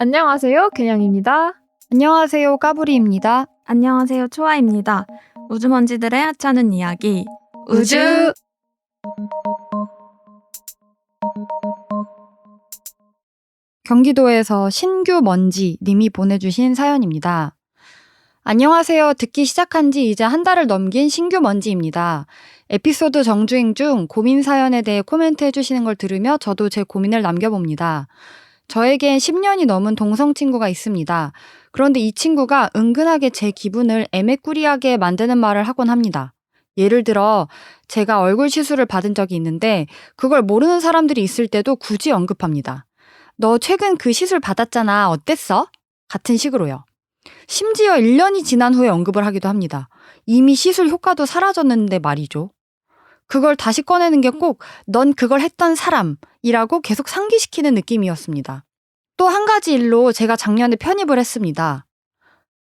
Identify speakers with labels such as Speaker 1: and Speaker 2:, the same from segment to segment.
Speaker 1: 안녕하세요, 그냥입니다.
Speaker 2: 안녕하세요, 까불이입니다.
Speaker 3: 안녕하세요, 초아입니다. 우주먼지들의 하찮은 이야기
Speaker 1: 우주!
Speaker 2: 경기도에서 신규먼지 님이 보내주신 사연입니다. 안녕하세요. 듣기 시작한 지 이제 한 달을 넘긴 신규먼지입니다. 에피소드 정주행 중 고민 사연에 대해 코멘트 해주시는 걸 들으며 저도 제 고민을 남겨봅니다. 저에겐 10년이 넘은 동성 친구가 있습니다. 그런데 이 친구가 은근하게 제 기분을 애매꾸리하게 만드는 말을 하곤 합니다. 예를 들어 제가 얼굴 시술을 받은 적이 있는데 그걸 모르는 사람들이 있을 때도 굳이 언급합니다. 너 최근 그 시술 받았잖아. 어땠어? 같은 식으로요. 심지어 1년이 지난 후에 언급을 하기도 합니다. 이미 시술 효과도 사라졌는데 말이죠. 그걸 다시 꺼내는 게 꼭 넌 그걸 했던 사람이라고 계속 상기시키는 느낌이었습니다. 또 한 가지 일로 제가 작년에 편입을 했습니다.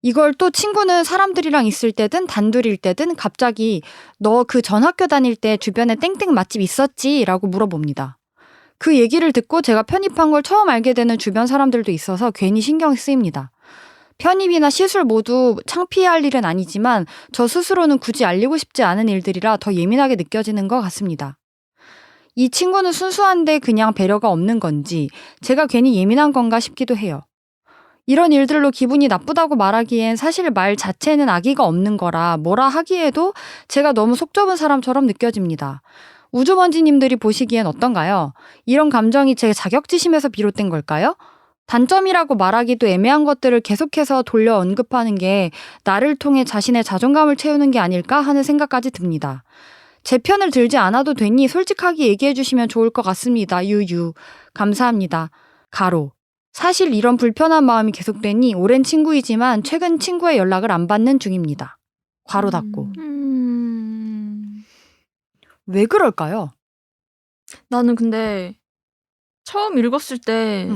Speaker 2: 이걸 또 친구는 사람들이랑 있을 때든 단둘일 때든 갑자기 너 그 전 학교 다닐 때 주변에 땡땡 맛집 있었지? 라고 물어봅니다. 그 얘기를 듣고 제가 편입한 걸 처음 알게 되는 주변 사람들도 있어서 괜히 신경이 쓰입니다. 편입이나 시술 모두 창피할 일은 아니지만 저 스스로는 굳이 알리고 싶지 않은 일들이라 더 예민하게 느껴지는 것 같습니다. 이 친구는 순수한데 그냥 배려가 없는 건지 제가 괜히 예민한 건가 싶기도 해요. 이런 일들로 기분이 나쁘다고 말하기엔 사실 말 자체는 악의가 없는 거라 뭐라 하기에도 제가 너무 속 좁은 사람처럼 느껴집니다. 우주먼지님들이 보시기엔 어떤가요? 이런 감정이 제 자격지심에서 비롯된 걸까요? 단점이라고 말하기도 애매한 것들을 계속해서 돌려 언급하는 게 나를 통해 자신의 자존감을 채우는 게 아닐까 하는 생각까지 듭니다. 제 편을 들지 않아도 되니 솔직하게 얘기해 주시면 좋을 것 같습니다. 유유. 감사합니다. 가로. 사실 이런 불편한 마음이 계속되니 오랜 친구이지만 최근 친구의 연락을 안 받는 중입니다. 괄호 닫고. 왜 그럴까요?
Speaker 3: 나는 근데 처음 읽었을 때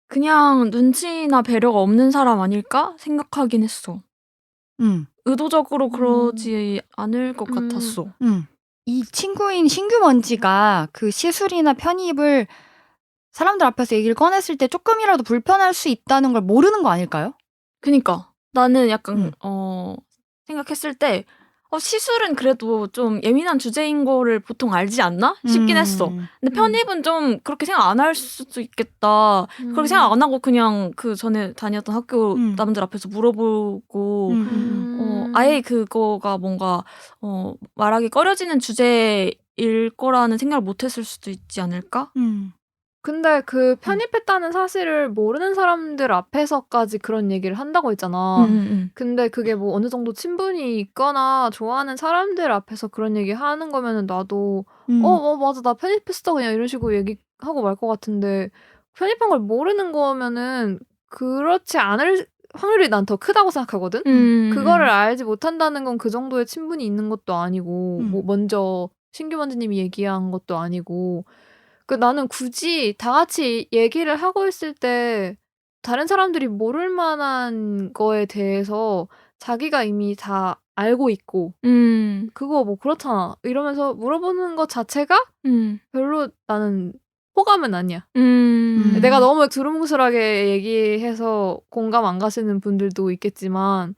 Speaker 3: 그냥 눈치나 배려가 없는 사람 아닐까 생각하긴 했어. 의도적으로 그러지 않을 것 같았어.
Speaker 2: 이 친구인 신규먼지가 그 시술이나 편입을 사람들 앞에서 얘기를 꺼냈을 때 조금이라도 불편할 수 있다는 걸 모르는 거 아닐까요?
Speaker 3: 그니까 나는 약간 생각했을 때 시술은 그래도 좀 예민한 주제인 거를 보통 알지 않나? 싶긴 했어. 근데 편입은 좀 그렇게 생각 안 할 수도 있겠다. 그렇게 생각 안 하고 그냥 그 전에 다녔던 학교 남들 앞에서 물어보고 아예 그거가 뭔가 말하기 꺼려지는 주제일 거라는 생각을 못 했을 수도 있지 않을까?
Speaker 1: 근데 그 편입했다는 사실을 모르는 사람들 앞에서까지 그런 얘기를 한다고 했잖아. 근데 그게 뭐 어느 정도 친분이 있거나 좋아하는 사람들 앞에서 그런 얘기 하는 거면은 나도 맞아 나 편입했어 그냥 이런 식으로 얘기하고 말 것 같은데 편입한 걸 모르는 거면은 그렇지 않을 확률이 난 더 크다고 생각하거든. 그거를 알지 못한다는 건 그 정도의 친분이 있는 것도 아니고 뭐 먼저 신규먼지님이 얘기한 것도 아니고 나는 굳이 다 같이 얘기를 하고 있을 때 다른 사람들이 모를 만한 거에 대해서 자기가 이미 다 알고 있고 그거 뭐 그렇잖아 이러면서 물어보는 것 자체가 별로 나는 호감은 아니야. 내가 너무 두루뭉술하게 얘기해서 공감 안 가시는 분들도 있겠지만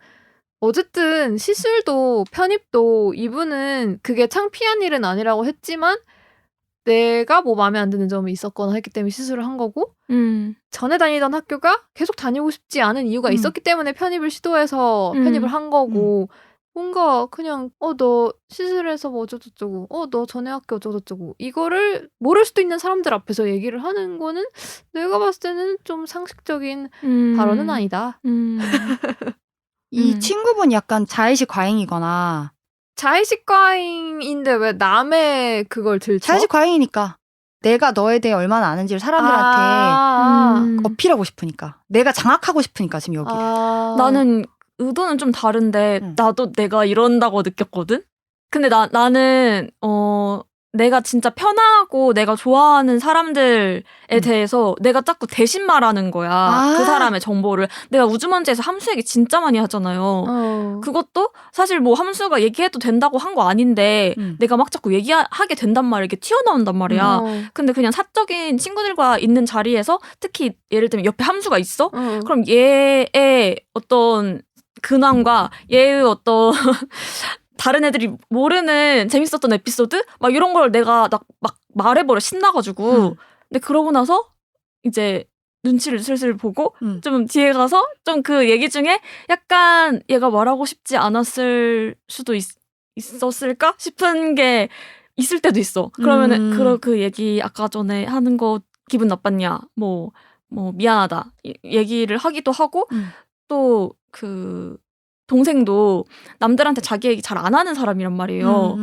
Speaker 1: 어쨌든 시술도 편입도 이분은 그게 창피한 일은 아니라고 했지만 내가 뭐 마음에 안 드는 점이 있었거나 했기 때문에 시술을 한 거고 전에 다니던 학교가 계속 다니고 싶지 않은 이유가 있었기 때문에 편입을 시도해서 편입을 한 거고 뭔가 그냥 너 시술해서 뭐 어쩌고저쩌고 너 전에 학교 어쩌고저쩌고 이거를 모를 수도 있는 사람들 앞에서 얘기를 하는 거는 내가 봤을 때는 좀 상식적인 발언은 아니다.
Speaker 2: 이 친구분 약간 자의식 과잉이거나
Speaker 1: 자의식 과잉인데 왜 남의 그걸 들춰?
Speaker 2: 자의식 과잉이니까 내가 너에 대해 얼마나 아는지를 사람들한테 어필하고 싶으니까 내가 장악하고 싶으니까 지금 여기
Speaker 3: 나는 의도는 좀 다른데 나도 내가 이런다고 느꼈거든? 근데 나는 내가 진짜 편하고 내가 좋아하는 사람들에 대해서 내가 자꾸 대신 말하는 거야. 그 사람의 정보를. 내가 우주먼지에서 함수 얘기 진짜 많이 하잖아요. 그것도 사실 뭐 함수가 얘기해도 된다고 한 거 아닌데 내가 막 자꾸 얘기하게 된단 말이야. 이게 튀어나온단 말이야. 근데 그냥 사적인 친구들과 있는 자리에서 특히 예를 들면 옆에 함수가 있어? 그럼 얘의 어떤 근황과 얘의 어떤 다른 애들이 모르는 재밌었던 에피소드? 막 이런 걸 내가 막 말해버려, 신나가지고. 근데 그러고 나서 이제 눈치를 슬슬 보고 좀 뒤에 가서 좀 그 얘기 중에 약간 얘가 말하고 싶지 않았을 수도 있었을까 싶은 게 있을 때도 있어. 그러면은 그 얘기 아까 전에 하는 거 기분 나빴냐? 뭐 미안하다. 얘기를 하기도 하고 또 그 동생도 남들한테 자기 얘기 잘 안 하는 사람이란 말이에요.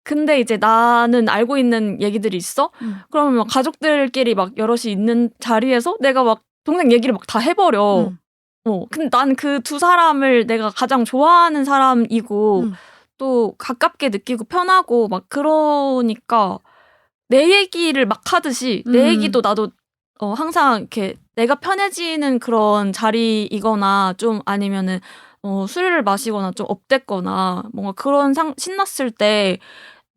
Speaker 3: 근데 이제 나는 알고 있는 얘기들이 있어? 그러면 막 가족들끼리 막 여럿이 있는 자리에서 내가 막 동생 얘기를 막 다 해버려. 근데 난 그 두 사람을 내가 가장 좋아하는 사람이고 또 가깝게 느끼고 편하고 막 그러니까 내 얘기를 막 하듯이 내 얘기도 나도 항상 이렇게 내가 편해지는 그런 자리이거나 좀 아니면은 술을 마시거나 좀 업됐거나 뭔가 그런 신났을 때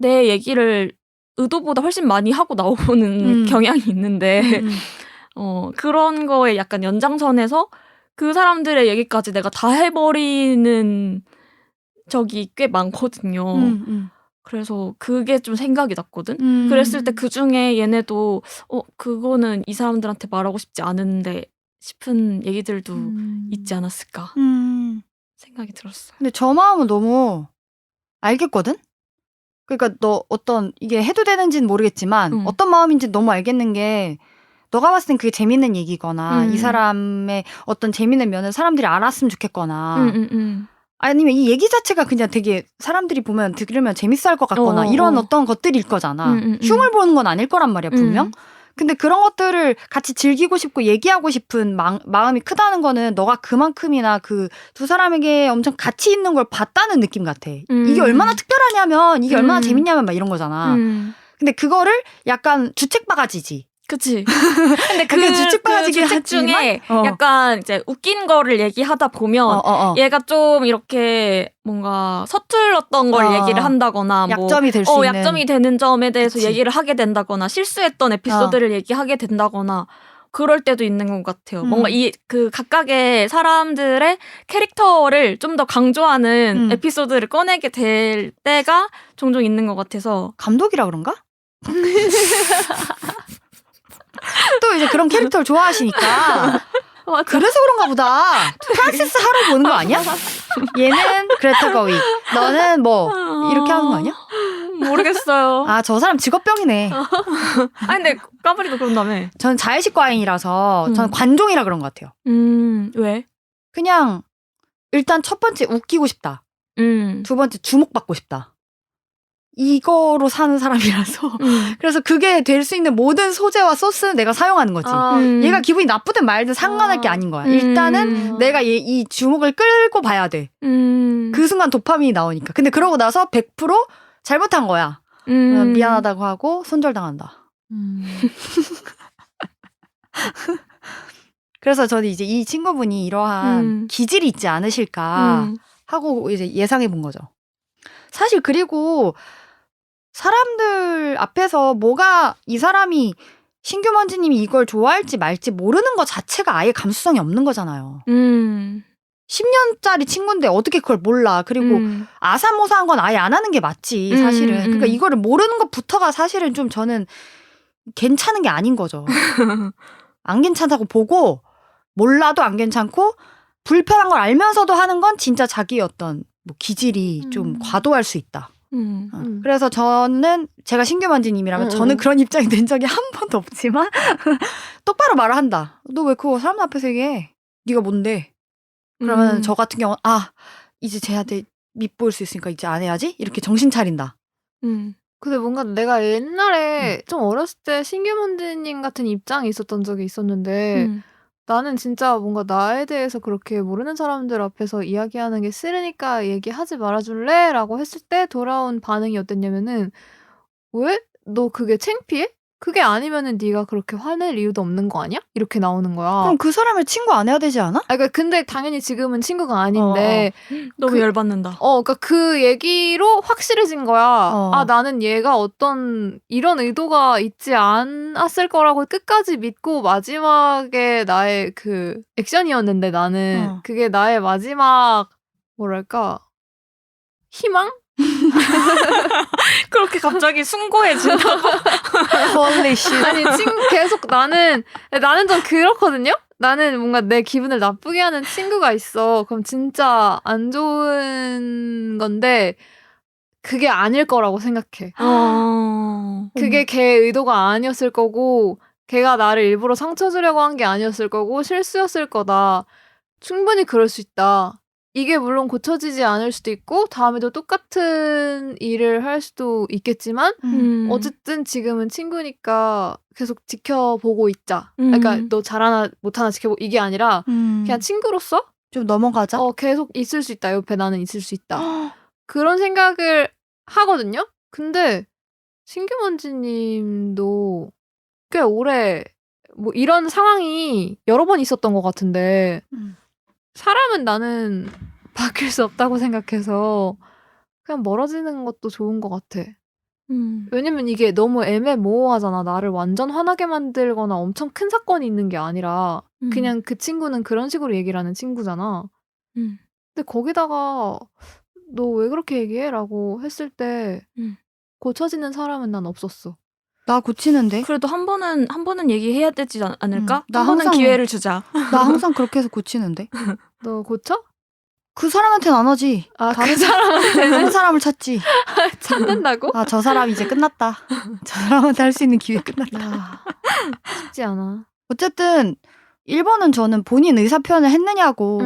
Speaker 3: 내 얘기를 의도보다 훨씬 많이 하고 나오는 경향이 있는데 그런 거에 약간 연장선에서 그 사람들의 얘기까지 내가 다 해버리는 적이 꽤 많거든요. 그래서 그게 좀 생각이 났거든. 그랬을 때 그중에 얘네도 그거는 이 사람들한테 말하고 싶지 않은데 싶은 얘기들도 있지 않았을까 생각이 들었어요.
Speaker 2: 근데 저 마음은 너무 알겠거든? 그러니까 너 어떤 이게 해도 되는지는 모르겠지만 어떤 마음인지 너무 알겠는 게 너가 봤을 땐 그게 재밌는 얘기거나 이 사람의 어떤 재밌는 면을 사람들이 알았으면 좋겠거나 아니면 이 얘기 자체가 그냥 되게 사람들이 보면 들으면 재밌어 할 것 같거나 이런 어떤 것들일 거잖아. 흉을 보는 건 아닐 거란 말이야, 분명. 근데 그런 것들을 같이 즐기고 싶고 얘기하고 싶은 마음이 크다는 거는 너가 그만큼이나 그 두 사람에게 엄청 가치 있는 걸 봤다는 느낌 같아. 이게 얼마나 특별하냐면 이게 얼마나 재밌냐면 막 이런 거잖아. 근데 그거를 약간 주책바가지지.
Speaker 3: 그치. 근데 그 주책 중에 약간 이제 웃긴 거를 얘기하다 보면 얘가 좀 이렇게 뭔가 서툴렀던 걸 얘기를 한다거나
Speaker 2: 약점이 될 수 있는
Speaker 3: 약점이 되는 점에 대해서 얘기를 하게 된다거나 실수했던 에피소드를 얘기하게 된다거나 그럴 때도 있는 것 같아요. 뭔가 그 각각의 사람들의 캐릭터를 좀 더 강조하는 에피소드를 꺼내게 될 때가 종종 있는 것 같아서.
Speaker 2: 감독이라 그런가? 또 이제 그런 캐릭터를 좋아하시니까 그래서 그런가 보다. 프란시스 하로 보는 거 아니야? 얘는 그레타 거윅, 너는 뭐 이렇게 하는 거 아니야?
Speaker 3: 모르겠어요.
Speaker 2: 아, 저 사람 직업병이네.
Speaker 3: 아니 근데 까불이도 그런다며.
Speaker 2: 저는 자의식과잉이라서 저는 관종이라 그런 것 같아요.
Speaker 3: 왜?
Speaker 2: 그냥 일단 첫 번째 웃기고 싶다. 두 번째 주목받고 싶다. 이거로 사는 사람이라서 그래서 그게 될 수 있는 모든 소재와 소스는 내가 사용하는 거지. 얘가 기분이 나쁘든 말든 상관할 게 아닌 거야. 일단은 내가 이 주목을 끌고 봐야 돼. 그 순간 도파민이 나오니까. 근데 그러고 나서 100% 잘못한 거야. 미안하다고 하고 손절당한다. 그래서 저는 이제 이 친구분이 이러한 기질이 있지 않으실까 하고 이제 예상해 본 거죠. 사실 그리고 사람들 앞에서 뭐가 이 사람이 신규먼지님이 이걸 좋아할지 말지 모르는 것 자체가 아예 감수성이 없는 거잖아요. 10년짜리 친구인데 어떻게 그걸 몰라. 그리고 아사모사한 건 아예 안 하는 게 맞지 사실은. 그러니까 이거를 모르는 것부터가 사실은 좀 저는 괜찮은 게 아닌 거죠. 안 괜찮다고 보고 몰라도 안 괜찮고 불편한 걸 알면서도 하는 건 진짜 자기의 어떤 뭐 기질이 좀 과도할 수 있다. 그래서 저는 제가 신규만지님이라면 저는 그런 입장이 된 적이 한 번도 없지만 똑바로 말을 한다. 너 왜 그거 사람 앞에서 얘기해? 네가 뭔데? 그러면 저 같은 경우는 이제 쟤한테 밉보일 수 있으니까 이제 안 해야지? 이렇게 정신 차린다.
Speaker 1: 근데 뭔가 내가 옛날에 좀 어렸을 때 신규문지님 같은 입장이 있었던 적이 있었는데 나는 진짜 뭔가 나에 대해서 그렇게 모르는 사람들 앞에서 이야기하는 게 싫으니까 얘기하지 말아줄래? 라고 했을 때 돌아온 반응이 어땠냐면은 왜? 너 그게 창피해? 그게 아니면은 네가 그렇게 화낼 이유도 없는 거 아니야? 이렇게 나오는 거야.
Speaker 2: 그럼 그 사람을 친구 안 해야 되지 않아?
Speaker 1: 그러니까 근데 당연히 지금은 친구가 아닌데
Speaker 3: 너무 열받는다.
Speaker 1: 그러니까 그 얘기로 확실해진 거야. 나는 얘가 어떤 이런 의도가 있지 않았을 거라고 끝까지 믿고 마지막에 나의 그 액션이었는데 나는 그게 나의 마지막 뭐랄까 희망?
Speaker 3: 그렇게 갑자기 숭고해진다고?
Speaker 2: Holy shit.
Speaker 1: 아니 계속 나는 좀 그렇거든요. 나는 뭔가 내 기분을 나쁘게 하는 친구가 있어. 그럼 진짜 안 좋은 건데 그게 아닐 거라고 생각해. 그게 걔 의도가 아니었을 거고 걔가 나를 일부러 상처 주려고 한 게 아니었을 거고 실수였을 거다. 충분히 그럴 수 있다. 이게 물론 고쳐지지 않을 수도 있고 다음에도 똑같은 일을 할 수도 있겠지만 어쨌든 지금은 친구니까 계속 지켜보고 있자. 그러니까 너 잘하나 못하나 지켜보고 이게 아니라 그냥 친구로서
Speaker 2: 좀 넘어가자.
Speaker 1: 계속 있을 수 있다. 옆에 나는 있을 수 있다. 그런 생각을 하거든요. 근데 신규먼지님도 꽤 오래 뭐 이런 상황이 여러 번 있었던 것 같은데 사람은 나는 바뀔 수 없다고 생각해서 그냥 멀어지는 것도 좋은 것 같아. 왜냐면 이게 너무 애매모호하잖아. 나를 완전 화나게 만들거나 엄청 큰 사건이 있는 게 아니라 그냥 그 친구는 그런 식으로 얘기를 하는 친구잖아. 근데 거기다가 너 왜 그렇게 얘기해? 라고 했을 때 고쳐지는 사람은 난 없었어.
Speaker 2: 나 고치는데?
Speaker 3: 그래도 한 번은 얘기해야 되지 않을까?
Speaker 2: 나
Speaker 3: 한 번은
Speaker 2: 항상-
Speaker 3: 기회를 주자.
Speaker 2: 나 항상 그렇게 해서 고치는데?
Speaker 1: 너 고쳐?
Speaker 2: 그 사람한테는 안 하지.
Speaker 1: 그 사람한테는
Speaker 2: 다른 사람을 찾지.
Speaker 1: 찾는다고?
Speaker 2: 저 사람 이제 끝났다. 저 사람한테 할 수 있는 기회 끝났다.
Speaker 1: 쉽지 않아.
Speaker 2: 어쨌든 1번은 저는 본인 의사 표현을 했느냐고.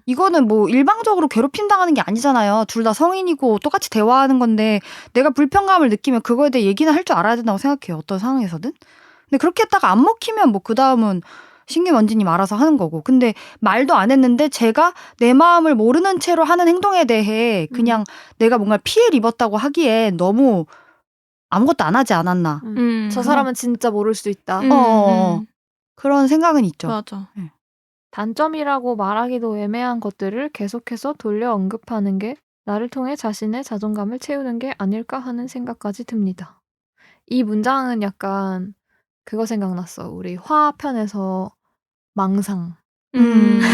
Speaker 2: 이거는 뭐 일방적으로 괴롭힘 당하는 게 아니잖아요. 둘 다 성인이고 똑같이 대화하는 건데 내가 불편감을 느끼면 그거에 대해 얘기는 할 줄 알아야 된다고 생각해요. 어떤 상황에서든. 근데 그렇게 했다가 안 먹히면 뭐 그 다음은 신규먼지님 알아서 하는 거고. 근데 말도 안 했는데 제가 내 마음을 모르는 채로 하는 행동에 대해 그냥 내가 뭔가 피해를 입었다고 하기에 너무 아무것도 안 하지 않았나.
Speaker 1: 저 사람은 진짜 모를 수도 있다.
Speaker 2: 그런 생각은 있죠.
Speaker 3: 맞아.
Speaker 1: 단점이라고 말하기도 애매한 것들을 계속해서 돌려 언급하는 게 나를 통해 자신의 자존감을 채우는 게 아닐까 하는 생각까지 듭니다. 이 문장은 약간 그거 생각났어. 우리 화편에서 망상.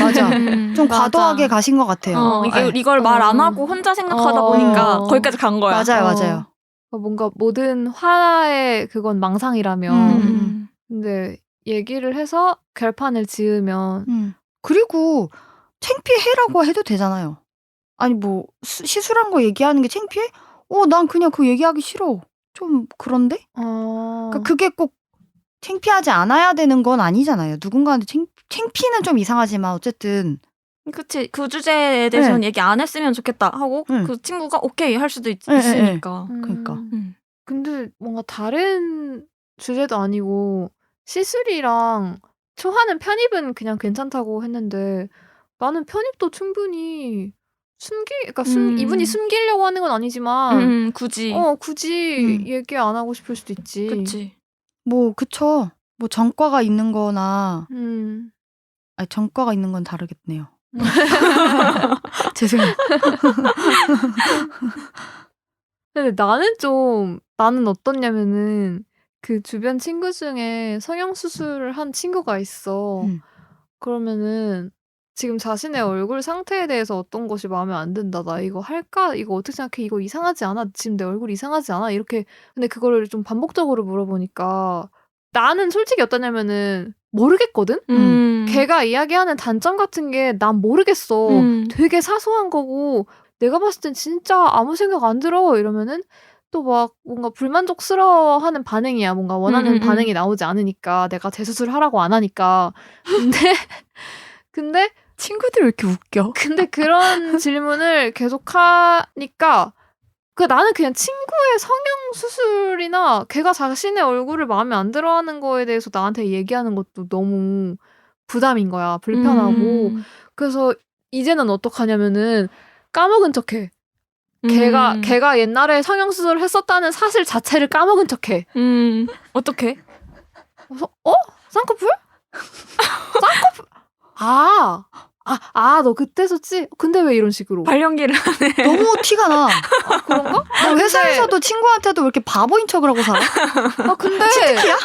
Speaker 2: 맞아. 좀
Speaker 3: 맞아.
Speaker 2: 과도하게 가신 것 같아요.
Speaker 3: 이걸 말 안 하고 혼자 생각하다 보니까 거기까지 간 거야.
Speaker 2: 맞아요.
Speaker 1: 뭔가 모든 화의 그건 망상이라면 근데 얘기를 해서 결판을 지으면
Speaker 2: 그리고 창피해라고 해도 되잖아요. 아니 뭐 시술한 거 얘기하는 게 창피해? 난 그냥 그 얘기하기 싫어. 좀 그런데? 그러니까 그게 꼭 창피하지 않아야 되는 건 아니잖아요. 누군가한테 창피는 좀 이상하지만 어쨌든
Speaker 3: 그치. 그 주제에 대해서는 얘기 안 했으면 좋겠다 하고 그 친구가 오케이 할 수도 있으니까.
Speaker 2: 그러니까.
Speaker 1: 근데 뭔가 다른 주제도 아니고 시술이랑 초하는 편입은 그냥 괜찮다고 했는데 나는 편입도 충분히 그러니까 이분이 숨기려고 하는 건 아니지만
Speaker 3: 굳이
Speaker 1: 얘기 안 하고 싶을 수도 있지.
Speaker 3: 그치.
Speaker 2: 뭐 그쵸. 뭐 전과가 있는 거나 아니 전과가 있는 건 다르겠네요. 죄송해요.
Speaker 1: 근데 나는 어떻냐면은 그 주변 친구 중에 성형수술을 한 친구가 있어. 그러면은 지금 자신의 얼굴 상태에 대해서 어떤 것이 마음에 안 든다. 나 이거 할까? 이거 어떻게 생각해? 이거 이상하지 않아? 지금 내 얼굴 이상하지 않아? 이렇게. 근데 그거를 좀 반복적으로 물어보니까 나는 솔직히 어떠냐면은 모르겠거든? 걔가 이야기하는 단점 같은 게 난 모르겠어. 되게 사소한 거고 내가 봤을 땐 진짜 아무 생각 안 들어. 이러면은 또 막 뭔가 불만족스러워하는 반응이야. 뭔가 원하는 반응이 나오지 않으니까. 내가 재수술 하라고 안 하니까. 근데
Speaker 2: 친구들 왜 이렇게 웃겨?
Speaker 1: 근데 그런 질문을 계속 하니까 나는 그냥 친구의 성형수술이나 걔가 자신의 얼굴을 마음에 안 들어하는 거에 대해서 나한테 얘기하는 것도 너무 부담인 거야. 불편하고. 그래서 이제는 어떡하냐면은 까먹은 척해. 걔가 옛날에 성형수술을 했었다는 사실 자체를 까먹은 척해.
Speaker 3: 어떻게?
Speaker 1: 그래서 쌍꺼풀? 쌍꺼풀? 너 그때 썼지? 근데 왜 이런 식으로?
Speaker 3: 발연기를 하네.
Speaker 2: 너무 티가 나.
Speaker 1: 그런가?
Speaker 2: 너 회사에서도 친구한테도 왜 이렇게 바보인 척을 하고 살아?
Speaker 1: 근데
Speaker 2: 치트키야?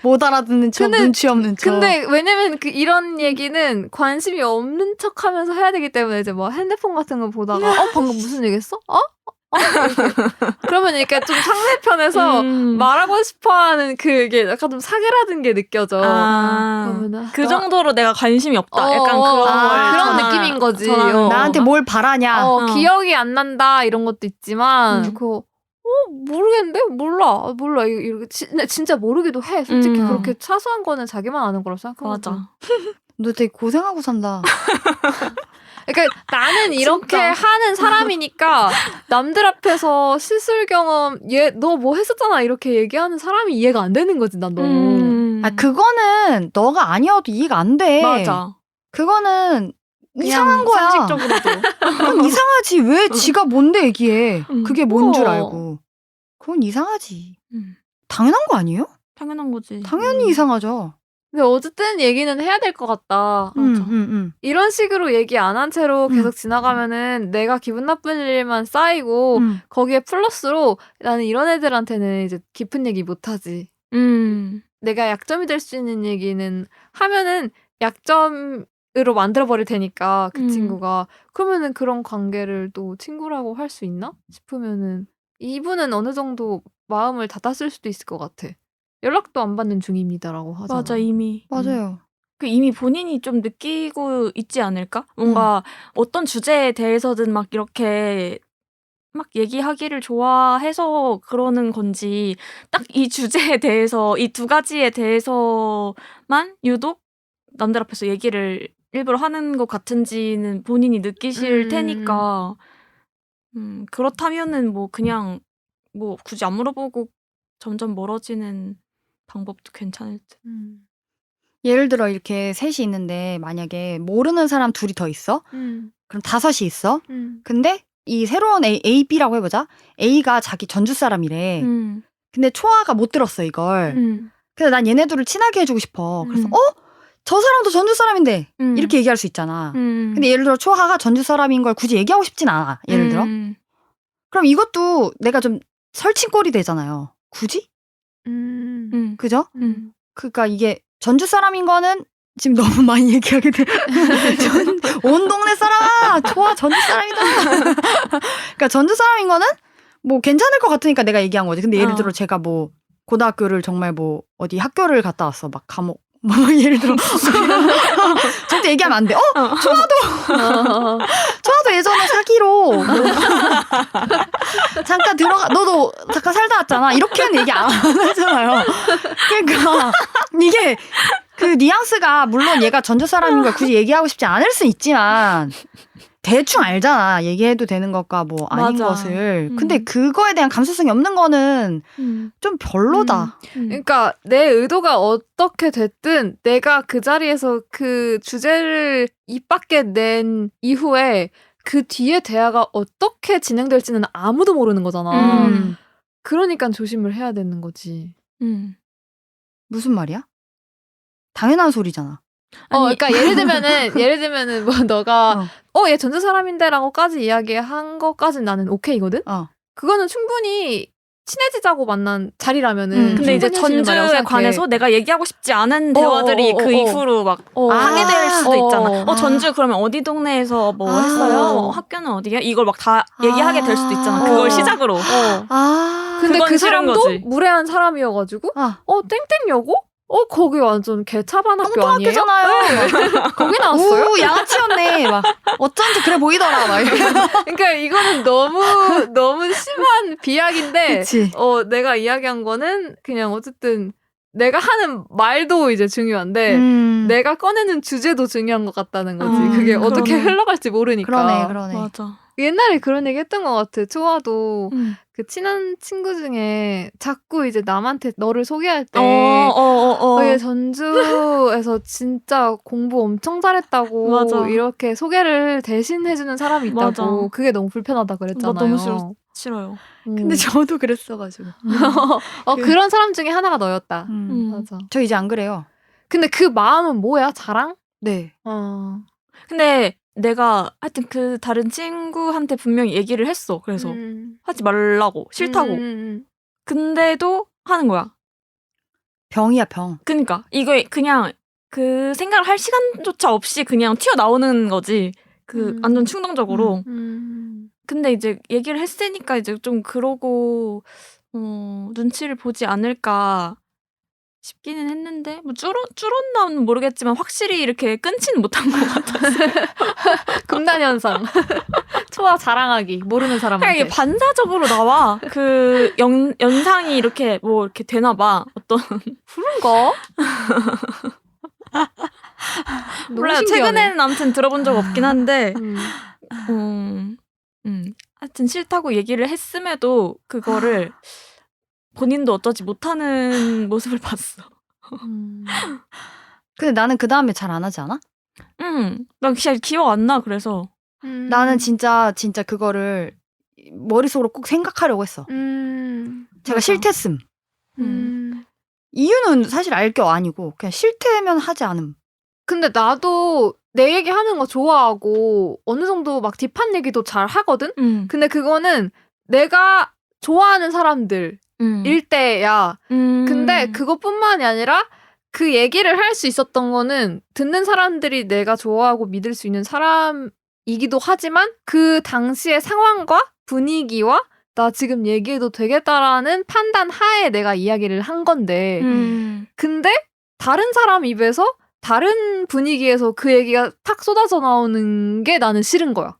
Speaker 2: 못 알아듣는 척,
Speaker 1: 근데-
Speaker 2: 눈치 없는 척.
Speaker 1: 근데 왜냐면 이런 얘기는 관심이 없는 척하면서 해야 되기 때문에 이제 뭐 핸드폰 같은 거 보다가 방금 무슨 얘기했어? 이렇게. 그러면 이렇게 좀 상대편에서 말하고 싶어하는 그게 약간 좀 사기라는 게 느껴져. 그러면은
Speaker 3: 그 정도로 내가 관심이 없다. 약간
Speaker 1: 그런 느낌인 거지.
Speaker 2: 나한테 뭘 바라냐.
Speaker 1: 기억이 안 난다 이런 것도 있지만 모르겠는데? 몰라. 이렇게 진짜 모르기도 해. 솔직히 그렇게 사소한 거는 자기만 아는 거라고 생각하거든.
Speaker 3: 맞아.
Speaker 2: 너 되게 고생하고 산다.
Speaker 1: 그러니까 나는 이렇게 하는 사람이니까 남들 앞에서 시술 경험 너 뭐 했었잖아 이렇게 얘기하는 사람이 이해가 안 되는 거지. 난 너무.
Speaker 2: 그거는 너가 아니어도 이해가 안 돼.
Speaker 3: 맞아.
Speaker 2: 그거는 이상한 거야.
Speaker 3: 상식적으로도.
Speaker 2: 그럼 이상하지. 왜 지가 뭔데 얘기해. 그게 뭔 줄
Speaker 1: 어.
Speaker 2: 알고. 그건 이상하지. 당연한 거 아니에요?
Speaker 3: 당연한 거지.
Speaker 2: 당연히 이상하죠.
Speaker 1: 근데 어쨌든 얘기는 해야 될 것 같다. 이런 식으로 얘기 안 한 채로 계속 지나가면은 내가 기분 나쁜 일만 쌓이고 거기에 플러스로 나는 이런 애들한테는 이제 깊은 얘기 못 하지. 내가 약점이 될 수 있는 얘기는 하면은 약점으로 만들어버릴 테니까 그 친구가. 그러면은 그런 관계를 또 친구라고 할 수 있나 싶으면은 이분은 어느 정도 마음을 닫았을 수도 있을 것 같아. 연락도 안 받는 중입니다라고 하잖아.
Speaker 3: 맞아, 이미.
Speaker 2: 맞아요.
Speaker 3: 이미 본인이 좀 느끼고 있지 않을까? 뭔가 어떤 주제에 대해서든 막 이렇게 막 얘기하기를 좋아해서 그러는 건지 딱 이 주제에 대해서 이 두 가지에 대해서만 유독 남들 앞에서 얘기를 일부러 하는 것 같은지는 본인이 느끼실 테니까 그렇다면은 뭐 그냥 뭐 굳이 안 물어보고 점점 멀어지는 방법도 괜찮을 듯.
Speaker 2: 예를 들어 이렇게 셋이 있는데 만약에 모르는 사람 둘이 더 있어? 그럼 5이 있어? 근데 이 새로운 A, B라고 해보자. A가 자기 전주 사람이래. 근데 초아가 못 들었어 이걸. 그래서 난 얘네들을 친하게 해주고 싶어. 그래서 저 사람도 전주 사람인데 이렇게 얘기할 수 있잖아. 근데 예를 들어 초아가 전주 사람인 걸 굳이 얘기하고 싶진 않아. 예를 들어. 그럼 이것도 내가 좀 설친꼴이 되잖아요. 굳이? 그죠? 그러니까 이게 전주 사람인 거는 지금 너무 많이 얘기하게 돼. 온 동네 사람아, 좋아, 전주 사람이다. 그러니까 전주 사람인 거는 뭐 괜찮을 것 같으니까 내가 얘기한 거지. 근데 예를 들어 제가 뭐 고등학교를 정말 뭐 어디 학교를 갔다 왔어. 막 감옥. 뭐 예를 들어 절대 얘기하면 안 돼. 초아도 예전에 사기로 뭐 잠깐 들어가 너도 잠깐 살다 왔잖아. 이렇게는 얘기 안 하잖아요. 그러니까 이게 그 뉘앙스가 물론 얘가 전주 사람인 걸 굳이 얘기하고 싶지 않을 수 있지만 대충 알잖아. 얘기해도 되는 것과 뭐 아닌
Speaker 3: 맞아.
Speaker 2: 것을. 근데 그거에 대한 감수성이 없는 거는 좀 별로다.
Speaker 1: 그러니까 내 의도가 어떻게 됐든 내가 그 자리에서 그 주제를 입 밖에 낸 이후에 그 뒤에 대화가 어떻게 진행될지는 아무도 모르는 거잖아. 그러니까 조심을 해야 되는 거지.
Speaker 2: 무슨 말이야? 당연한 소리잖아.
Speaker 1: 그러니까 예를 들면은 뭐 너가 얘 전주 사람인데라고까지 이야기한 것까지는 나는 오케이거든. 그거는 충분히 친해지자고 만난 자리라면은.
Speaker 3: 근데 이제 전주에 관해서 내가 얘기하고 싶지 않은 대화들이 그 이후로 막 하게 수도 있잖아. 전주 그러면 어디 동네에서 뭐 했어요? 학교는 어디야? 이걸 막 다 얘기하게 될 수도 있잖아. 그걸 시작으로.
Speaker 1: 근데 그 사람도
Speaker 3: 거지.
Speaker 1: 무례한 사람이어가지고 땡땡여고? 거기 완전 개차반학교 아니에요?
Speaker 2: 똥똥학교잖아요.
Speaker 1: 거기 나왔어요?
Speaker 2: 오, 양아치였네. 막 어쩐지 그래 보이더라. 막
Speaker 1: 그러니까 이거는 너무 심한 비약인데,
Speaker 2: 그치.
Speaker 1: 내가 이야기한 거는 그냥 어쨌든 내가 하는 말도 이제 중요한데 내가 꺼내는 주제도 중요한 것 같다는 거지. 그게 어떻게 흘러갈지 모르니까.
Speaker 2: 그러네.
Speaker 3: 맞아.
Speaker 1: 옛날에 그런 얘기 했던 것 같아. 초아도
Speaker 3: 음.
Speaker 1: 그 친한 친구 중에 자꾸 이제 남한테 너를 소개할 때 얘 전주에서 진짜 공부 엄청 잘했다고
Speaker 3: 맞아.
Speaker 1: 이렇게 소개를 대신 해주는 사람이 있다고.
Speaker 3: 맞아.
Speaker 1: 그게 너무 불편하다
Speaker 3: 나
Speaker 1: 그랬잖아요.
Speaker 3: 너무 싫어요.
Speaker 2: 근데 저도 그랬어가지고.
Speaker 1: 그런 사람 중에 하나가 너였다. 맞아.
Speaker 2: 저 이제 안 그래요.
Speaker 1: 근데 그 마음은 뭐야? 자랑?
Speaker 2: 네.
Speaker 3: 근데 내가 하여튼 그 다른 친구한테 분명히 얘기를 했어. 그래서 하지 말라고 싫다고. 근데도 하는 거야.
Speaker 2: 병이야 병.
Speaker 3: 그니까 이거 그냥 그 생각을 할 시간조차 없이 그냥 튀어나오는 거지. 그 완전 충동적으로. 근데 이제 얘기를 했으니까 이제 좀 그러고 눈치를 보지 않을까 싶기는 했는데 뭐 줄었나는 모르겠지만 확실히 이렇게 끊지는 못한 것 같았어.
Speaker 1: 금단 현상. 초아 자랑하기 모르는
Speaker 3: 그러니까
Speaker 1: 사람한테.
Speaker 3: 이게 반사적으로 나와. 그 연상이 이렇게 뭐 이렇게 되나 봐. 어떤
Speaker 1: 그런가?
Speaker 3: 몰라요. 최근에는 아무튼 들어본 적 없긴 한데 하여튼 싫다고 얘기를 했음에도 그거를 본인도 어쩌지 못하는 모습을 봤어.
Speaker 2: 근데 나는 그 다음에 잘 안 하지 않아?
Speaker 3: 난 진짜 기억 안 나. 그래서
Speaker 2: 나는 진짜 그거를 머릿속으로 꼭 생각하려고 했어. 제가
Speaker 1: 맞아.
Speaker 2: 싫댔음. 이유는 사실 알 게 아니고 그냥 싫대면 하지 않음.
Speaker 1: 근데 나도 내 얘기 하는 거 좋아하고 어느 정도 막 딥한 얘기도 잘 하거든? 근데 그거는 내가 좋아하는 사람들 일 때야. 근데 그것뿐만이 아니라 그 얘기를 할 수 있었던 거는 듣는 사람들이 내가 좋아하고 믿을 수 있는 사람이기도 하지만 그 당시의 상황과 분위기와 나 지금 얘기해도 되겠다라는 판단 하에 내가 이야기를 한 건데 근데 다른 사람 입에서 다른 분위기에서 그 얘기가 탁 쏟아져 나오는 게 나는 싫은 거야.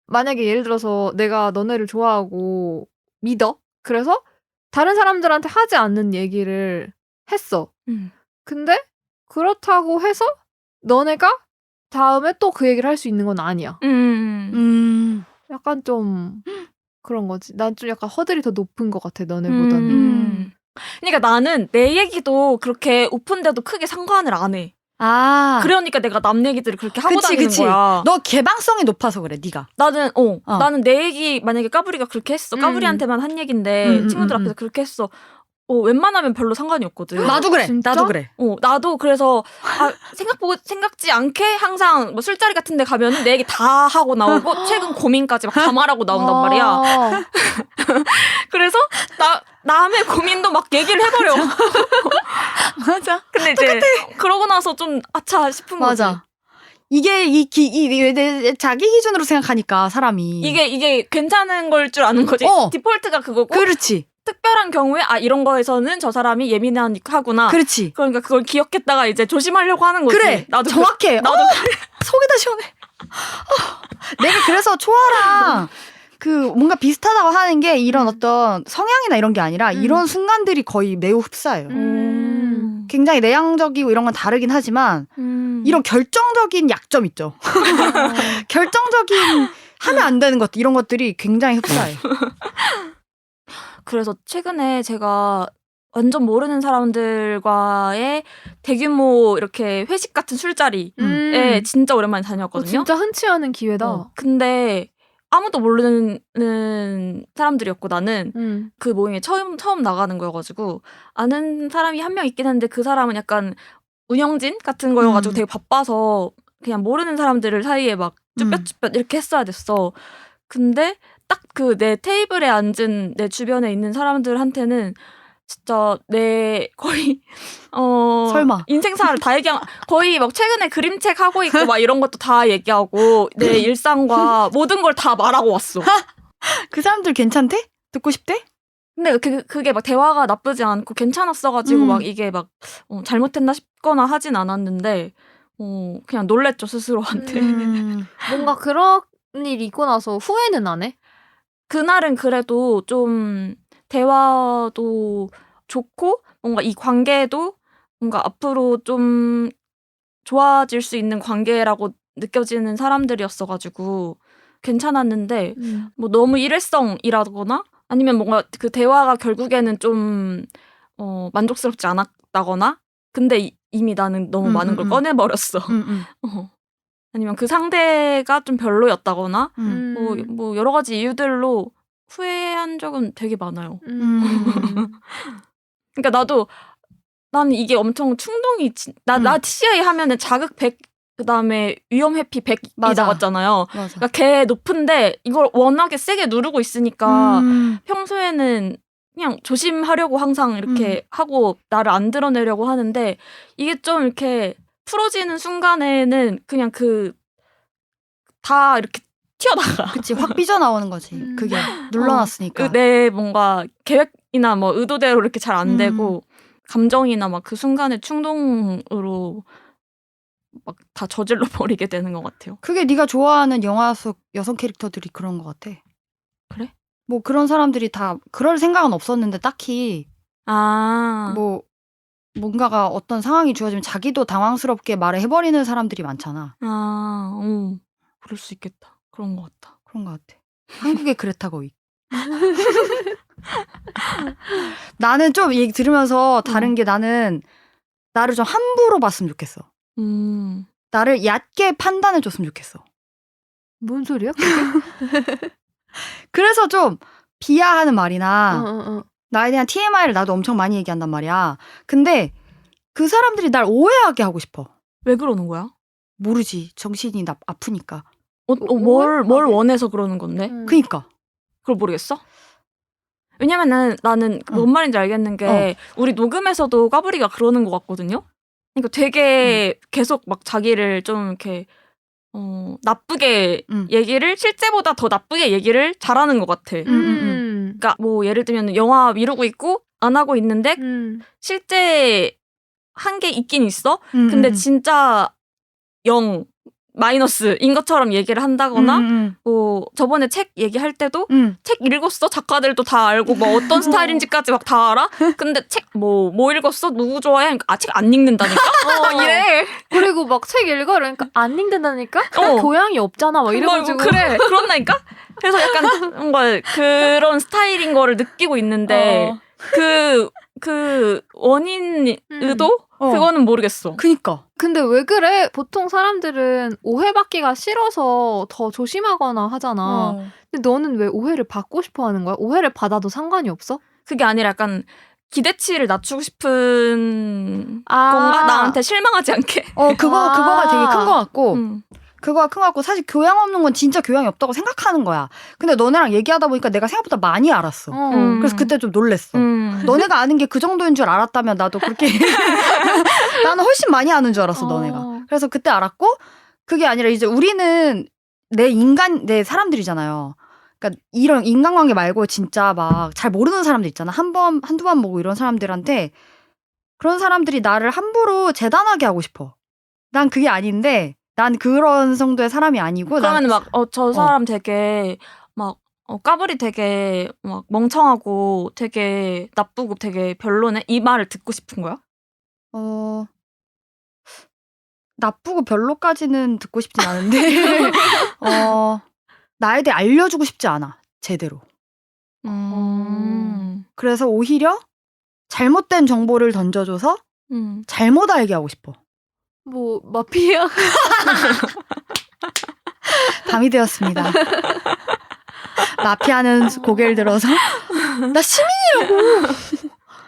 Speaker 1: 만약에 예를 들어서 내가 너네를 좋아하고 믿어. 그래서 다른 사람들한테 하지 않는 얘기를 했어. 근데 그렇다고 해서 너네가 다음에 또 그 얘기를 할 수 있는 건 아니야. 약간 좀 그런 거지. 난 좀 약간 허들이 더 높은 것 같아, 너네보다는.
Speaker 3: 그러니까 나는 내 얘기도 그렇게 오픈돼도 크게 상관을 안 해. 그러니까 내가 남 얘기들을 그렇게 하고 다니는 거야.
Speaker 2: 너 개방성이 높아서 그래, 네가.
Speaker 3: 나는 내 얘기 만약에 까불이가 그렇게 했어. 까불이한테만 한 얘기인데 친구들 앞에서 그렇게 했어. 웬만하면 별로 상관이 없거든.
Speaker 2: 나도 그래.
Speaker 1: 진짜?
Speaker 2: 나도 그래.
Speaker 3: 나도 그래서 생각지 않게 항상 뭐 술자리 같은 데 가면은 내 얘기 다 하고 나오고 최근 고민까지 막 다 말하고 나온단 말이야. 그래서 남의 고민도 막 얘기를 해버려.
Speaker 2: 맞아.
Speaker 3: 근데 이제 그러고 나서 좀 아차 싶은 거지.
Speaker 2: 맞아. 이게 자기 기준으로 생각하니까 사람이
Speaker 3: 이게 괜찮은 걸 줄 아는 거지. 디폴트가 그거고.
Speaker 2: 그렇지.
Speaker 3: 특별한 경우에 이런 거에서는 저 사람이 예민하구나.
Speaker 2: 그렇지.
Speaker 3: 그러니까 그걸 기억했다가 이제 조심하려고 하는 거지.
Speaker 2: 그래.
Speaker 3: 나도
Speaker 2: 정확해.
Speaker 3: 나도
Speaker 2: 속이 다 시원해. 내가 그래서 초아랑 그 뭔가 비슷하다고 하는 게 이런 어떤 성향이나 이런 게 아니라 이런 순간들이 거의 매우 흡사해요. 굉장히 내향적이고 이런 건 다르긴 하지만 이런 결정적인 약점 있죠. 결정적인 하면 안 되는 것들 이런 것들이 굉장히 흡사해요.
Speaker 3: 그래서 최근에 제가 완전 모르는 사람들과의 대규모 이렇게 회식 같은 술자리에 진짜 오랜만에 다녀왔거든요.
Speaker 1: 진짜 흔치 않은 기회다.
Speaker 3: 근데 아무도 모르는 사람들이었고 나는 그 모임에 처음 나가는 거여가지고 아는 사람이 한 명 있긴 한데 그 사람은 약간 운영진 같은 거여가지고 되게 바빠서 그냥 모르는 사람들을 사이에 막 쭈뼛쭈뼛 이렇게 했어야 됐어. 근데 딱 그 내 테이블에 앉은 내 주변에 있는 사람들한테는 진짜 내 거의
Speaker 2: 설마
Speaker 3: 인생사를 다 거의 막 최근에 그림책 하고 있고 막 이런 것도 다 얘기하고 내 일상과 모든 걸 다 말하고 왔어.
Speaker 2: 그 사람들 괜찮대? 듣고 싶대?
Speaker 3: 근데 그게 막 대화가 나쁘지 않고 괜찮았어가지고 막 이게 막 잘못했나 싶거나 하진 않았는데 그냥 놀랬죠 스스로한테.
Speaker 1: 뭔가 그런 일이 있고 나서 후회는 안 해?
Speaker 3: 그날은 그래도 좀 대화도 좋고 뭔가 이 관계도 뭔가 앞으로 좀 좋아질 수 있는 관계라고 느껴지는 사람들이었어가지고 괜찮았는데 뭐 너무 일회성이라거나 아니면 뭔가 그 대화가 결국에는 좀 만족스럽지 않았다거나 근데 이미 나는 너무 많은 걸 꺼내버렸어. 아니면 그 상대가 좀 별로였다거나 뭐 여러 가지 이유들로 후회한 적은 되게 많아요. 그러니까 나는 이게 엄청 충동이 나 TCI 하면은 자극 100 그다음에 위험 회피 100이
Speaker 2: 맞아.
Speaker 3: 나왔잖아요.
Speaker 2: 맞아.
Speaker 3: 그러니까 걔 높은데 이걸 워낙에 세게 누르고 있으니까 평소에는 그냥 조심하려고 항상 이렇게 하고 나를 안 드러내려고 하는데 이게 좀 이렇게 풀어지는 순간에는 그냥 다 이렇게 튀어나가.
Speaker 2: 그치, 확 삐져나오는 거지. 그게 눌러놨으니까.
Speaker 3: 내 뭔가 계획이나 뭐 의도대로 이렇게 잘 안 되고 감정이나 막 그 순간의 충동으로 막 다 저질러 버리게 되는 것 같아요.
Speaker 2: 그게 네가 좋아하는 영화 속 여성 캐릭터들이 그런 것 같아.
Speaker 3: 그래?
Speaker 2: 뭐 그런 사람들이 다 그럴 생각은 없었는데 딱히 뭐 뭔가가 어떤 상황이 주어지면 자기도 당황스럽게 말을 해버리는 사람들이 많잖아.
Speaker 3: 그럴 수 있겠다. 그런 것 같다.
Speaker 2: 그런 것 같아. 한국의 그레타 거윅. 나는 좀 얘기 들으면서 다른 게 나는 나를 좀 함부로 봤으면 좋겠어. 나를 얕게 판단해줬으면 좋겠어.
Speaker 1: 뭔 소리야?
Speaker 2: 그래서 좀 비하하는 말이나 나에 대한 TMI를 나도 엄청 많이 얘기한단 말이야. 근데 그 사람들이 날 오해하게 하고 싶어.
Speaker 3: 왜 그러는 거야?
Speaker 2: 모르지. 정신이 아프니까.
Speaker 3: 뭘 원해서 그러는 건데?
Speaker 2: 그니까.
Speaker 3: 그걸 모르겠어? 왜냐면은 나는 뭔 말인지 알겠는 게 우리 녹음에서도 까불이가 그러는 것 같거든요? 그러니까 되게 계속 막 자기를 좀 이렇게 나쁘게 얘기를 실제보다 더 나쁘게 얘기를 잘하는 것 같아. 그러니까 뭐 예를 들면 영화 미루고 있고 안 하고 있는데 실제 한 게 있긴 있어. 근데 진짜 0 마이너스인 것처럼 얘기를 한다거나 뭐 저번에 책 얘기할 때도 책 읽었어? 작가들도 다 알고 뭐 어떤 스타일인지까지 막 다 알아? 근데 책 뭐 읽었어? 누구 좋아해? 책 안 읽는다니까? 이래.
Speaker 1: 그리고 막 책 읽어 이러니까 안 읽는다니까? 교양이 없잖아 막 이래가지고.
Speaker 3: 그래 그런다니까? 그래서 약간 뭔가 그런 스타일인 거를 느끼고 있는데 그 원인 의도? 그거는 모르겠어.
Speaker 2: 그니까.
Speaker 1: 근데 왜 그래? 보통 사람들은 오해받기가 싫어서 더 조심하거나 하잖아. 근데 너는 왜 오해를 받고 싶어 하는 거야? 오해를 받아도 상관이 없어?
Speaker 3: 그게 아니라 약간 기대치를 낮추고 싶은 건가? 나한테 실망하지 않게.
Speaker 2: 그거가 되게 큰 것 같고. 그거가 큰 것 같고 사실 교양 없는 건 진짜 교양이 없다고 생각하는 거야. 근데 너네랑 얘기하다 보니까 내가 생각보다 많이 알았어. 그래서 그때 좀 놀랬어. 너네가 아는 게 그 정도인 줄 알았다면 나도 그렇게 나는 훨씬 많이 아는 줄 알았어. 너네가. 그래서 그때 알았고 그게 아니라 이제 우리는 내 사람들이잖아요. 그러니까 이런 인간관계 말고 진짜 막 잘 모르는 사람들 있잖아. 한두 번 보고 이런 사람들한테 그런 사람들이 나를 함부로 재단하게 하고 싶어. 난 그게 아닌데 난 그런 정도의 사람이 아니고.
Speaker 3: 그러면 막 저 사람 되게 막 까불이 되게 막 멍청하고 되게 나쁘고 되게 별로네 이 말을 듣고 싶은 거야?
Speaker 2: 나쁘고 별로까지는 듣고 싶진 않은데 나에 대해 알려주고 싶지 않아 제대로. 그래서 오히려 잘못된 정보를 던져줘서 잘못 알게 하고 싶어.
Speaker 1: 뭐 마피아?
Speaker 2: 밤이 되었습니다. 마피아는 고개를 들어서 나 시민이라고.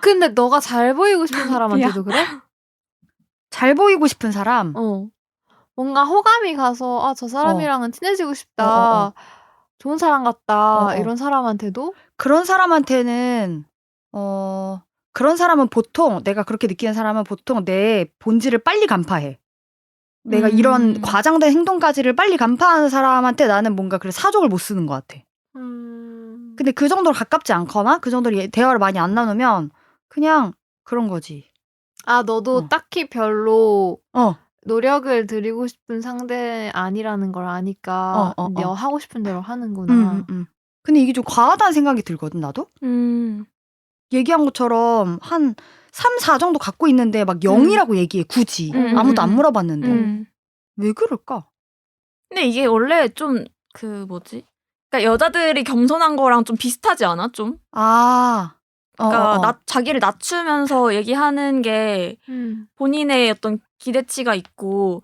Speaker 1: 근데 너가 잘 보이고 싶은 사람한테도 그래?
Speaker 2: 잘 보이고 싶은 사람?
Speaker 1: 뭔가 호감이 가서 저 사람이랑은 친해지고 싶다. 좋은 사람 같다. 이런 사람한테도?
Speaker 2: 그런 사람한테는 그런 사람은 보통 내가 그렇게 느끼는 사람은 보통 내 본질을 빨리 간파해. 내가 이런 과장된 행동까지를 빨리 간파하는 사람한테 나는 뭔가 그래 사족을 못 쓰는 것 같아. 근데 그 정도로 가깝지 않거나 그 정도로 대화를 많이 안 나누면 그냥 그런 거지.
Speaker 1: 너도 딱히 별로 노력을 들이고 싶은 상대 아니라는 걸 아니까 너 하고 싶은 대로 하는구나.
Speaker 2: 근데 이게 좀 과하다는 생각이 들거든 나도. 얘기한 것처럼 한 3, 4 정도 갖고 있는데 막 0이라고 얘기해 굳이. 아무도 안 물어봤는데. 왜 그럴까?
Speaker 3: 근데 이게 원래 좀 그 뭐지? 그러니까 여자들이 겸손한 거랑 좀 비슷하지 않아? 좀?
Speaker 2: 아.
Speaker 3: 그러니까 자기를 낮추면서 얘기하는 게 본인의 어떤 기대치가 있고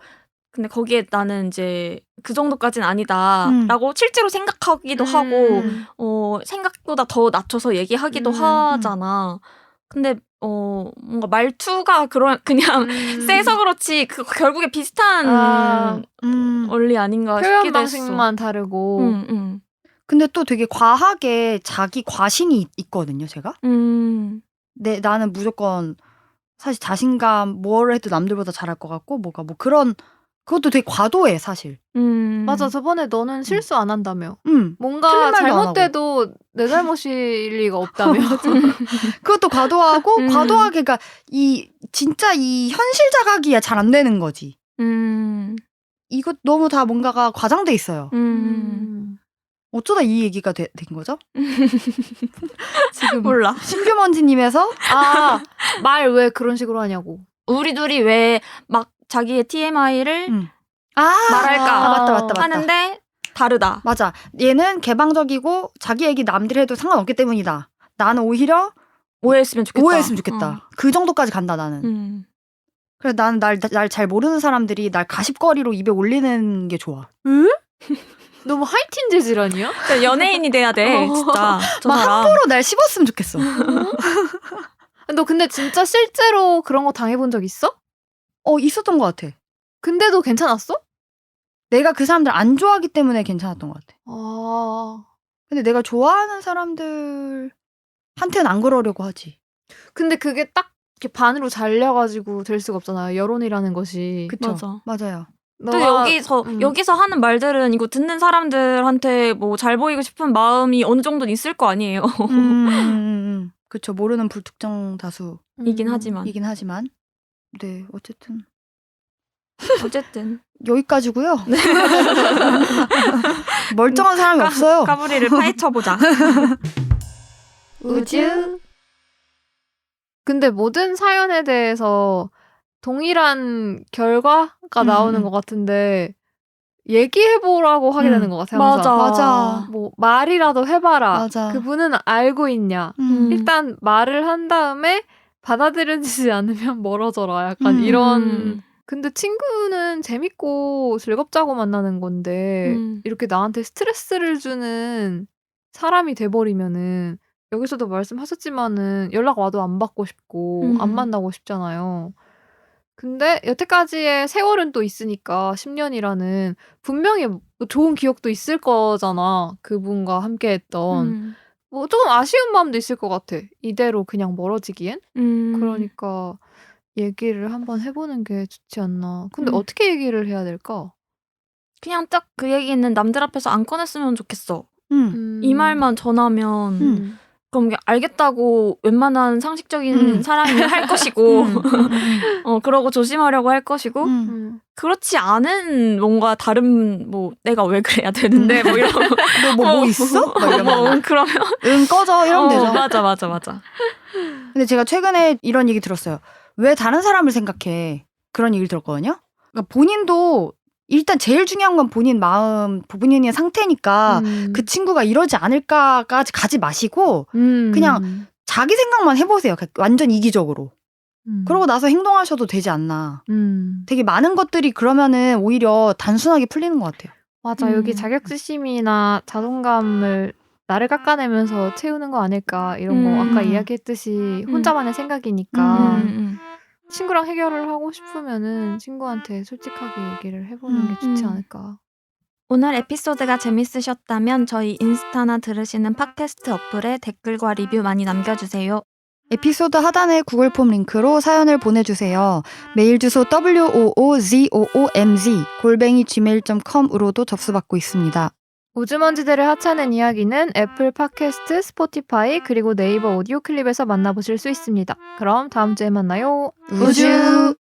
Speaker 3: 근데 거기에 나는 이제 그 정도까지는 아니다라고 실제로 생각하기도 하고 생각보다 더 낮춰서 얘기하기도 하잖아. 근데 뭔가 말투가 그냥 세서 그렇지 결국에 비슷한 원리 아닌가
Speaker 1: 표현
Speaker 3: 싶기도 했어.
Speaker 1: 방식만 다르고.
Speaker 2: 근데 또 되게 과하게 자기 과신이 있거든요, 제가. 나는 무조건 사실 자신감 뭘 해도 남들보다 잘할 것 같고 뭐가 뭐 그런 그것도 되게 과도해 사실.
Speaker 1: 맞아. 저번에 너는 실수 안 한다며.
Speaker 2: 틀린
Speaker 1: 뭔가
Speaker 2: 말도 안 하고.
Speaker 1: 잘못돼도 내 잘못일 리가 없다며.
Speaker 2: 그것도 과도하고 과도하게 그러니까 진짜 이 현실 자각이 잘 안 되는 거지. 이거 너무 다 뭔가가 과장돼 있어요. 어쩌다 이 얘기가 된 거죠? 지금
Speaker 3: 몰라.
Speaker 2: 신규먼지님에서
Speaker 1: 말 왜 그런 식으로 하냐고.
Speaker 3: 우리 둘이 왜 막 자기의 TMI를 말할까
Speaker 2: 맞다.
Speaker 3: 하는데 다르다.
Speaker 2: 맞아. 얘는 개방적이고 자기 얘기 남들이 해도 상관없기 때문이다. 나는 오히려
Speaker 3: 오해했으면 좋겠다.
Speaker 2: 그 정도까지 간다 나는. 그래 나는 날 잘 모르는 사람들이 날 가십거리로 입에 올리는 게 좋아.
Speaker 1: 너무 하이틴 재질 아니야?
Speaker 3: 그러니까 연예인이 돼야 돼 진짜. 저
Speaker 2: 막
Speaker 3: 사람.
Speaker 2: 함부로 날 씹었으면 좋겠어.
Speaker 1: 너 근데 진짜 실제로 그런 거 당해본 적 있어?
Speaker 2: 있었던 것 같아.
Speaker 1: 근데도 괜찮았어?
Speaker 2: 내가 그 사람들 안 좋아하기 때문에 괜찮았던 것 같아. 근데 내가 좋아하는 사람들한테는 안 그러려고 하지.
Speaker 1: 근데 그게 딱 이렇게 반으로 잘려가지고 될 수가 없잖아요. 여론이라는 것이.
Speaker 2: 그쵸? 맞아요.
Speaker 3: 또 여기서 하는 말들은 이거 듣는 사람들한테 뭐 잘 보이고 싶은 마음이 어느 정도는 있을 거 아니에요.
Speaker 2: 그쵸. 모르는 불특정 다수이긴 하지만. 네, 어쨌든 여기까지고요. 멀쩡한 사람이 없어요.
Speaker 3: 까불이를 파헤쳐보자.
Speaker 1: 우주. 근데 모든 사연에 대해서 동일한 결과가 나오는 것 같은데 얘기해보라고 하게 되는 것 같아요.
Speaker 2: 맞아.
Speaker 1: 뭐 말이라도 해봐라.
Speaker 2: 맞아.
Speaker 1: 그분은 알고 있냐. 일단 말을 한 다음에 받아들여지지 않으면 멀어져라. 약간 이런. 근데 친구는 재밌고 즐겁자고 만나는 건데 이렇게 나한테 스트레스를 주는 사람이 돼버리면은 여기서도 말씀하셨지만은 연락 와도 안 받고 싶고 안 만나고 싶잖아요. 근데 여태까지의 세월은 또 있으니까 10년이라는 분명히 뭐 좋은 기억도 있을 거잖아. 그분과 함께 했던. 뭐 조금 아쉬운 마음도 있을 것 같아. 이대로 그냥 멀어지기엔. 그러니까 얘기를 한번 해보는 게 좋지 않나. 근데 어떻게 얘기를 해야 될까?
Speaker 3: 그냥 딱 그 얘기는 남들 앞에서 안 꺼냈으면 좋겠어. 이 말만 전하면 그럼 알겠다고 웬만한 상식적인 사람이 할 것이고 그러고 조심하려고 할 것이고 그렇지 않은 뭔가 다른 뭐 내가 왜 그래야 되는데 뭐 이런
Speaker 2: 너 뭐 있어?
Speaker 3: 그러면
Speaker 2: 꺼져 이러면 되죠.
Speaker 3: 맞아.
Speaker 2: 근데 제가 최근에 이런 얘기 들었어요. 왜 다른 사람을 생각해? 그런 얘기를 들었거든요. 그러니까 본인도 일단 제일 중요한 건 본인 마음, 본인의 상태니까 그 친구가 이러지 않을까까지 가지 마시고 그냥 자기 생각만 해보세요. 완전 이기적으로. 그러고 나서 행동하셔도 되지 않나. 되게 많은 것들이 그러면은 오히려 단순하게 풀리는 것 같아요.
Speaker 1: 맞아. 여기 자격지심이나 자존감을 나를 깎아내면서 채우는 거 아닐까 이런 거 아까 이야기했듯이 혼자만의 생각이니까 친구랑 해결을 하고 싶으면은 친구한테 솔직하게 얘기를 해보는 게 좋지 않을까.
Speaker 3: 오늘 에피소드가 재밌으셨다면 저희 인스타나 들으시는 팟캐스트 어플에 댓글과 리뷰 많이 남겨주세요.
Speaker 2: 에피소드 하단의 구글 폼 링크로 사연을 보내주세요. 메일 주소 woozomz@gmail.com으로도 접수받고 있습니다.
Speaker 1: 우주먼지들을 하찮은 이야기는 애플 팟캐스트, 스포티파이 그리고 네이버 오디오 클립에서 만나보실 수 있습니다. 그럼 다음 주에 만나요.
Speaker 2: 우주!